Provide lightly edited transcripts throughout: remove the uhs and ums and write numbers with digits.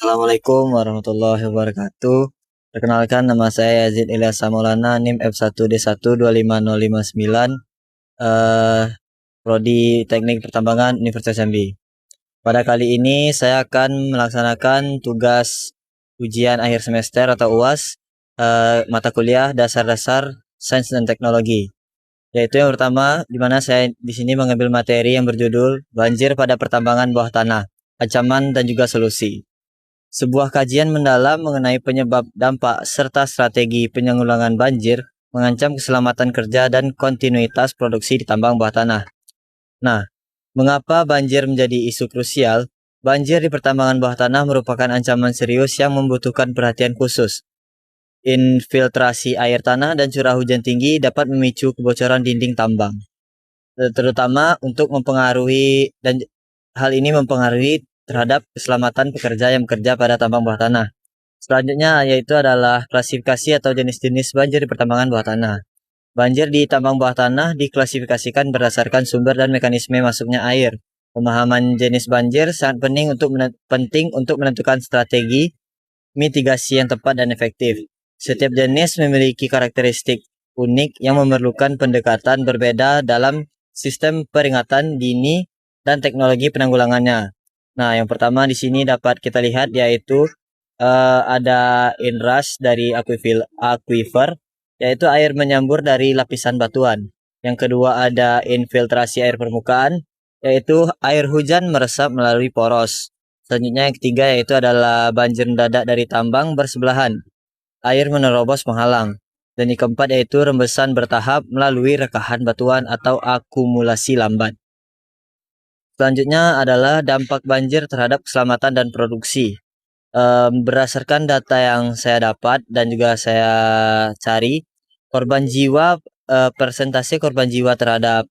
Assalamualaikum warahmatullahi wabarakatuh. Perkenalkan, nama saya Yazid Ilyas Maulana, NIM F1D1 25059, Prodi Teknik Pertambangan Universitas Jambi. Pada kali ini saya akan melaksanakan tugas ujian akhir semester atau UAS, mata kuliah dasar-dasar sains dan teknologi. Yaitu yang pertama, di mana saya di sini mengambil materi yang berjudul Banjir pada Pertambangan Bawah Tanah, Ancaman dan juga Solusi. Sebuah kajian mendalam mengenai penyebab, dampak, serta strategi penanggulangan banjir mengancam keselamatan kerja dan kontinuitas produksi di tambang bawah tanah. Nah, mengapa banjir menjadi isu krusial? Banjir di pertambangan bawah tanah merupakan ancaman serius yang membutuhkan perhatian khusus. Infiltrasi air tanah dan curah hujan tinggi dapat memicu kebocoran dinding tambang, terutama untuk mempengaruhi, dan hal ini mempengaruhi terhadap keselamatan pekerja yang bekerja pada tambang bawah tanah. Selanjutnya yaitu adalah klasifikasi atau jenis-jenis banjir di pertambangan bawah tanah. Banjir di tambang bawah tanah diklasifikasikan berdasarkan sumber dan mekanisme masuknya air. Pemahaman jenis banjir sangat penting untuk menentukan strategi mitigasi yang tepat dan efektif. Setiap jenis memiliki karakteristik unik yang memerlukan pendekatan berbeda dalam sistem peringatan dini dan teknologi penanggulangannya. Nah, yang pertama di sini dapat kita lihat yaitu ada inrush dari aquifer, yaitu air menyambur dari lapisan batuan. Yang kedua ada infiltrasi air permukaan, yaitu air hujan meresap melalui poros. Selanjutnya yang ketiga yaitu adalah banjir mendadak dari tambang bersebelahan, air menerobos menghalang. Dan yang keempat yaitu rembesan bertahap melalui rekahan batuan atau akumulasi lambat. Selanjutnya adalah dampak banjir terhadap keselamatan dan produksi. Berdasarkan data yang saya dapat dan juga saya cari, persentase korban jiwa terhadap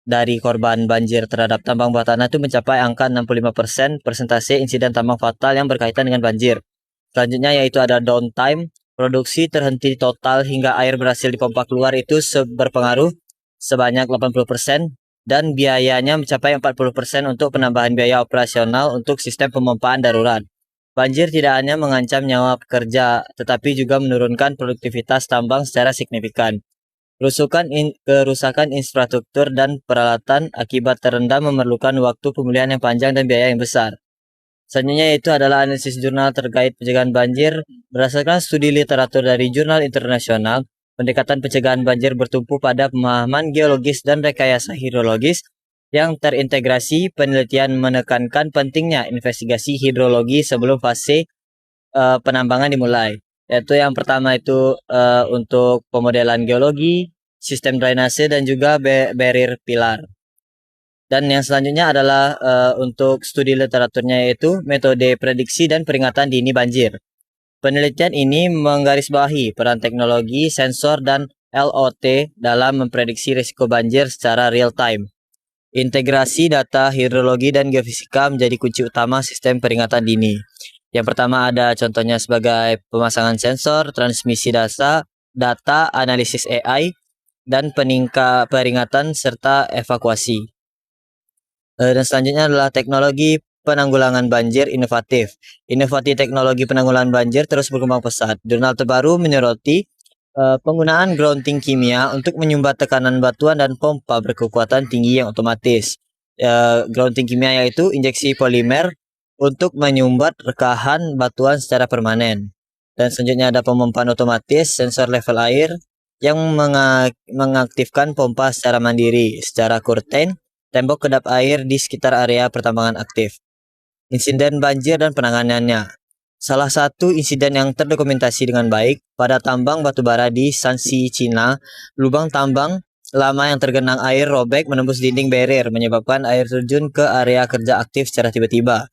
dari korban banjir terhadap tambang bawah tanah itu mencapai angka 65% persentase insiden tambang fatal yang berkaitan dengan banjir. Selanjutnya yaitu ada downtime, produksi terhenti total hingga air berhasil dipompa keluar itu berpengaruh sebanyak 80%, dan biayanya mencapai 40% untuk penambahan biaya operasional untuk sistem pemompaan darurat. Banjir tidak hanya mengancam nyawa pekerja, tetapi juga menurunkan produktivitas tambang secara signifikan. Kerusakan infrastruktur dan peralatan akibat terendam memerlukan waktu pemulihan yang panjang dan biaya yang besar. Selanjutnya itu adalah analisis jurnal terkait pencegahan banjir. Berdasarkan studi literatur dari jurnal internasional, pendekatan pencegahan banjir bertumpu pada pemahaman geologis dan rekayasa hidrologis yang terintegrasi. Penelitian menekankan pentingnya investigasi hidrologi sebelum fase penambangan dimulai. Yaitu yang pertama itu untuk pemodelan geologi, sistem drainase, dan juga barrier pilar. Dan yang selanjutnya adalah untuk studi literaturnya yaitu metode prediksi dan peringatan dini banjir. Penelitian ini menggarisbawahi peran teknologi, sensor, dan LOT dalam memprediksi risiko banjir secara real time. Integrasi data hidrologi dan geofisika menjadi kunci utama sistem peringatan dini. Yang pertama ada contohnya sebagai pemasangan sensor, transmisi data, analisis AI, dan peringatan serta evakuasi. Dan selanjutnya adalah teknologi penanggulangan banjir inovatif. Inovasi teknologi penanggulangan banjir terus berkembang pesat. Jurnal terbaru menyoroti penggunaan grounding kimia untuk menyumbat tekanan batuan dan pompa berkekuatan tinggi yang otomatis. Grounding kimia yaitu injeksi polimer untuk menyumbat rekahan batuan secara permanen. Dan selanjutnya ada pemompaan otomatis, sensor level air yang mengaktifkan pompa secara mandiri, secara kurten, tembok kedap air di sekitar area pertambangan aktif. Insiden banjir dan penanganannya. Salah satu insiden yang terdokumentasi dengan baik pada tambang batubara di Shanxi, Cina, lubang tambang lama yang tergenang air robek menembus dinding barrier, menyebabkan air terjun ke area kerja aktif secara tiba-tiba.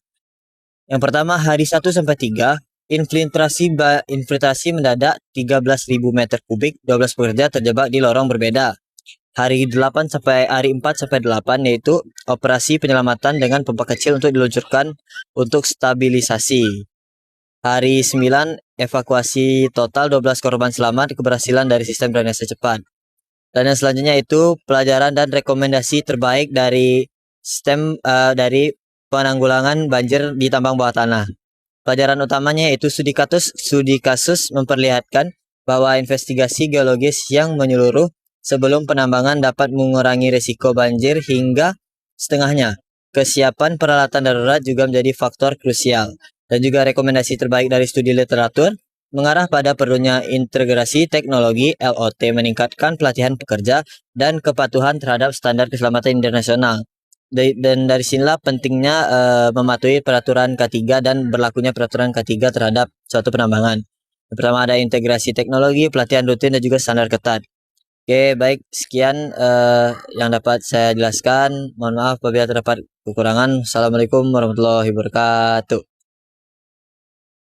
Yang pertama, hari 1 sampai 3, infiltrasi mendadak 13.000 meter kubik, 12 pekerja terjebak di lorong berbeda. Hari 4 sampai 8 yaitu operasi penyelamatan dengan pompa kecil untuk diluncurkan untuk stabilisasi. Hari 9 evakuasi total 12 korban selamat, keberhasilan dari sistem drainase cepat. Dan yang selanjutnya itu pelajaran dan rekomendasi terbaik dari sistem dari penanggulangan banjir di tambang bawah tanah. Pelajaran utamanya yaitu studi kasus memperlihatkan bahwa investigasi geologis yang menyeluruh sebelum penambangan dapat mengurangi risiko banjir hingga setengahnya. Kesiapan peralatan darurat juga menjadi faktor krusial. Dan juga rekomendasi terbaik dari studi literatur mengarah pada perlunya integrasi teknologi LOT meningkatkan pelatihan pekerja dan kepatuhan terhadap standar keselamatan internasional. Dan dari sinilah pentingnya mematuhi peraturan K3 dan berlakunya peraturan K3 terhadap suatu penambangan. Yang pertama ada integrasi teknologi, pelatihan rutin, dan juga standar ketat. Oke, baik. Sekian yang dapat saya jelaskan. Mohon maaf apabila terdapat kekurangan. Assalamualaikum warahmatullahi wabarakatuh.